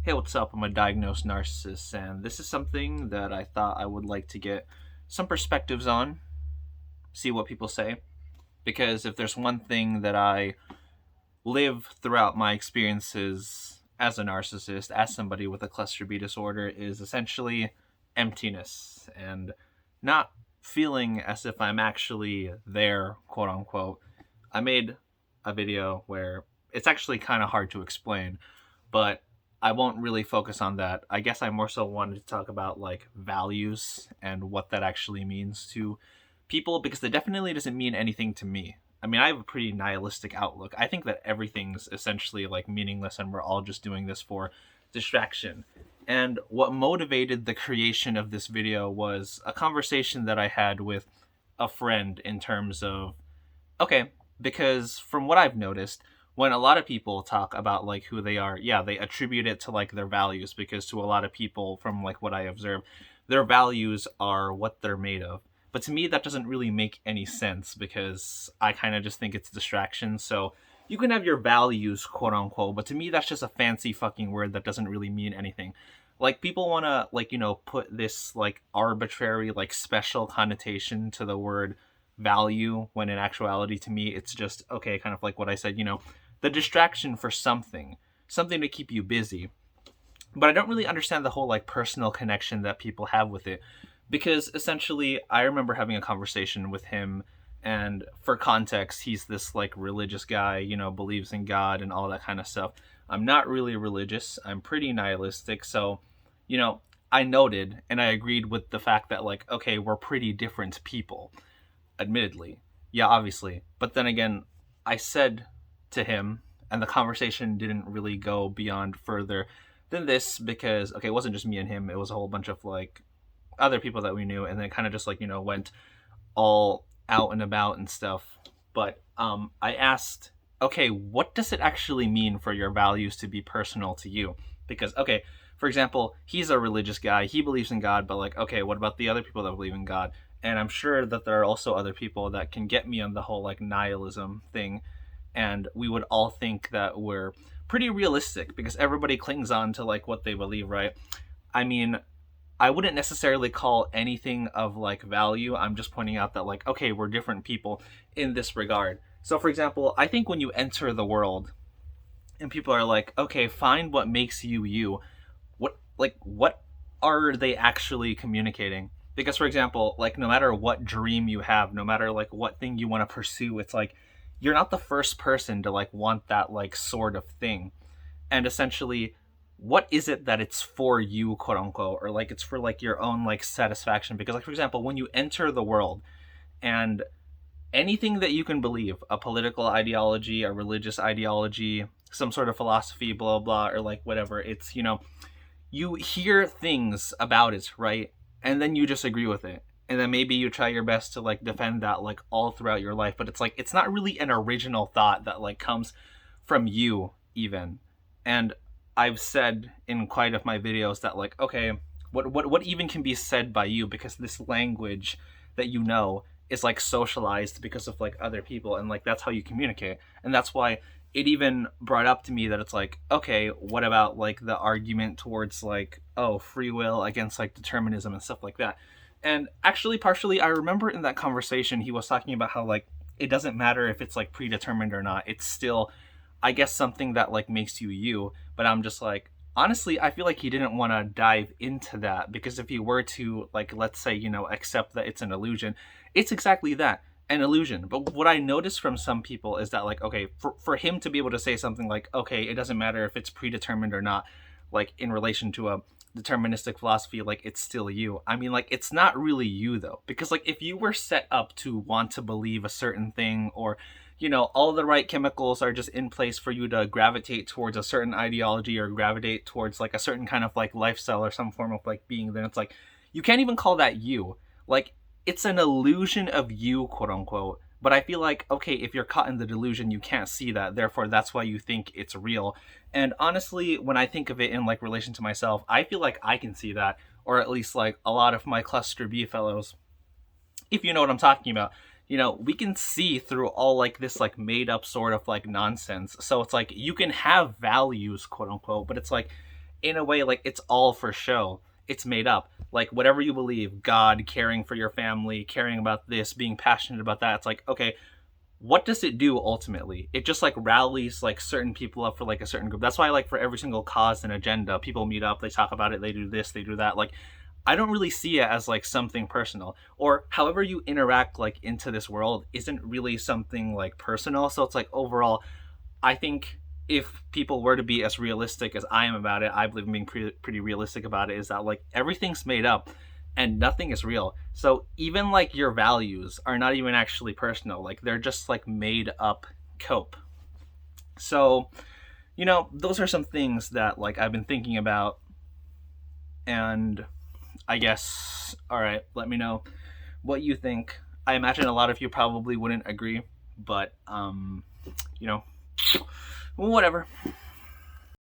Hey, what's up? I'm a diagnosed narcissist, and this is something that I thought I would like to get some perspectives on, see what people say. Because if there's one thing that I live throughout my experiences as a narcissist, as somebody with a cluster B disorder, is essentially emptiness and not feeling as if I'm actually there, quote unquote. I made a video where it's actually kind of hard to explain, but I won't really focus on that. I guess I more so wanted to talk about like values and what that actually means to people because it definitely doesn't mean anything to me. I mean, I have a pretty nihilistic outlook. I think that everything's essentially like meaningless and we're all just doing this for distraction. And what motivated the creation of this video was a conversation that I had with a friend in terms of okay, because from what I've noticed, when a lot of people talk about like who they are, yeah, they attribute it to like their values because to a lot of people from like what I observe, their values are what they're made of. But to me that doesn't really make any sense because I kind of just think it's distraction. So you can have your values, quote unquote, but to me that's just a fancy fucking word that doesn't really mean anything. Like people want to like, put this like arbitrary like special connotation to the word value when in actuality to me it's just okay, kind of like what I said, the distraction for something to keep you busy. But I don't really understand the whole like personal connection that people have with it because essentially I remember having a conversation with him, and for context he's this like religious guy, believes in God and all that kind of stuff. I'm not really religious, I'm pretty nihilistic. So you know I noted and I agreed with the fact that like okay, we're pretty different people, admittedly. Yeah, obviously. But then again, I said to him, and the conversation didn't really go beyond further than this because, okay, it wasn't just me and him, it was a whole bunch of like other people that we knew, and then kind of just like, went all out and about and stuff. But I asked, okay, what does it actually mean for your values to be personal to you? Because, okay, for example, he's a religious guy, he believes in God, but like, okay, what about the other people that believe in God? And I'm sure that there are also other people that can get me on the whole like nihilism thing, and we would all think that we're pretty realistic because everybody clings on to like what they believe, right? I mean, I wouldn't necessarily call anything of like value. I'm just pointing out that like okay, we're different people in this regard. So for example, I think when you enter the world and people are like, okay, find what makes you you, what are they actually communicating? Because for example, like no matter what dream you have, no matter like what thing you want to pursue, it's like you're not the first person to like want that like sort of thing. And essentially, what is it that it's for you, quote unquote, or like it's for like your own like satisfaction? Because like for example, when you enter the world and anything that you can believe, a political ideology, a religious ideology, some sort of philosophy, blah blah, or like whatever, it's you hear things about it, right? And then you just agree with it. And then maybe you try your best to like defend that like all throughout your life, but it's like it's not really an original thought that like comes from you even. And I've said in quite of my videos that like okay, what even can be said by you because this language that is like socialized because of like other people, and like that's how you communicate. And that's why it even brought up to me that it's like okay, what about like the argument towards like oh, free will against like determinism and stuff like that. And actually partially I remember in that conversation he was talking about how like it doesn't matter if it's like predetermined or not, it's still I guess something that like makes you you. But I'm just like honestly I feel like he didn't want to dive into that because if he were to like let's say accept that it's an illusion, it's exactly that, an illusion. But what I noticed from some people is that like okay, for him to be able to say something like okay, it doesn't matter if it's predetermined or not, like in relation to a deterministic philosophy, like it's still you. I mean like it's not really you though, because like if you were set up to want to believe a certain thing, or all the right chemicals are just in place for you to gravitate towards a certain ideology or gravitate towards like a certain kind of like lifestyle or some form of like being, then it's like you can't even call that you. Like it's an illusion of you, quote unquote. But I feel like okay, if you're caught in the delusion you can't see that, therefore that's why you think it's real. And honestly when I think of it in like relation to myself, I feel like I can see that, or at least like a lot of my cluster B fellows, if you know what I'm talking about. We can see through all like this like made up sort of like nonsense. So it's like you can have values, quote unquote, but it's like in a way, like, it's all for show. It's made up. Like, whatever you believe, God, caring for your family, caring about this, being passionate about that, it's like, okay, what does it do ultimately? It just like rallies like certain people up for like a certain group. That's why, like, for every single cause and agenda, people meet up, they talk about it, they do this, they do that. Like, I don't really see it as like something personal, or however you interact like into this world isn't really something like personal. So it's like, overall, I think if people were to be as realistic as I am about it, I believe in being pretty realistic about it, is that like everything's made up and nothing is real. So even like your values are not even actually personal. Like, they're just like made up cope. So, those are some things that like I've been thinking about, and I guess, all right, let me know what you think. I imagine a lot of you probably wouldn't agree, but you know, whatever.